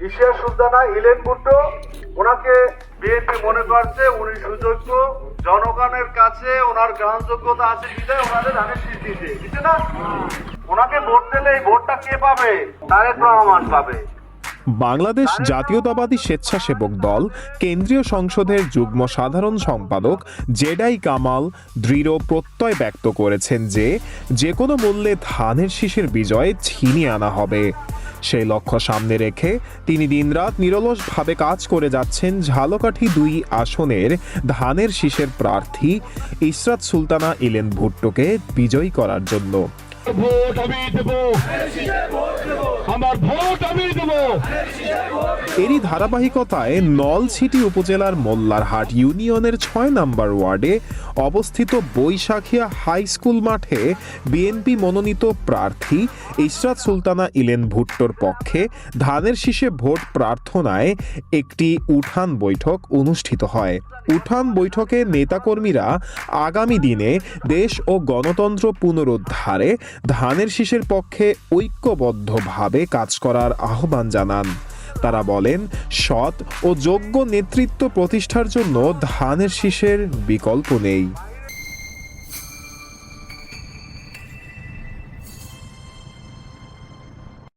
ইশিয়া Sultana Elon Bhutto, ওনাকে BNP মনে করছে উনি সুযোগ্য, জনগণের কাছে ওনার গ্রহণযোগ্যতা আছে বিধায় ওনাদের ধানের শীষ দিতে না। ওনাকে ভোট দিলে এই ভোটটা কে পাবে? তারেক রহমান পাবে। বাংলাদেশ জাতীয়তাবাদী স্বেচ্ছাসেবক দল কেন্দ্রীয় সংসদের যুগ্ম সাধারণ সম্পাদক জেডাই কামাল দৃঢ় প্রত্যয় ব্যক্ত করেছেন যে কোনো মূল্যে ধানের শীষের বিজয় ছিনিয়ে আনা হবে। সেই লক্ষ্য সামনে রেখে তিনি দিনরাত নিরলসভাবে কাজ করে যাচ্ছেন ঝালকাঠি ২ আসনের ধানের শীষের প্রার্থী ইশরাত সুলতানা ইলেন ভুট্টোকে বিজয়ী করার জন্য। ভোট আমি দেব, আমার ভোট আমি দেব। এরই ধারাবাহিকতায় নলছিটি উপজেলার মোল্লারহাট ইউনিয়নের ৬ নম্বর ওয়ার্ডে অবস্থিত বৈশাখিয়া হাই স্কুল মাঠে বিএনপি মনোনীত প্রার্থী ইশরাত সুলতানা ইলেন ভুট্টোর পক্ষে ধানের শীষে ভোট প্রার্থনায় একটি উঠান বৈঠক অনুষ্ঠিত হয়। উঠান বৈঠকে নেতাকর্মীরা আগামী দিনে দেশ ও গণতন্ত্র পুনরুদ্ধারে ধানের শীষের পক্ষে ঐক্যবদ্ধভাবে কাজ করার আহ্বান জানান। তারা বলেন, সৎ ও যোগ্য নেতৃত্ব প্রতিষ্ঠার জন্য ধানের শীষের বিকল্প নেই।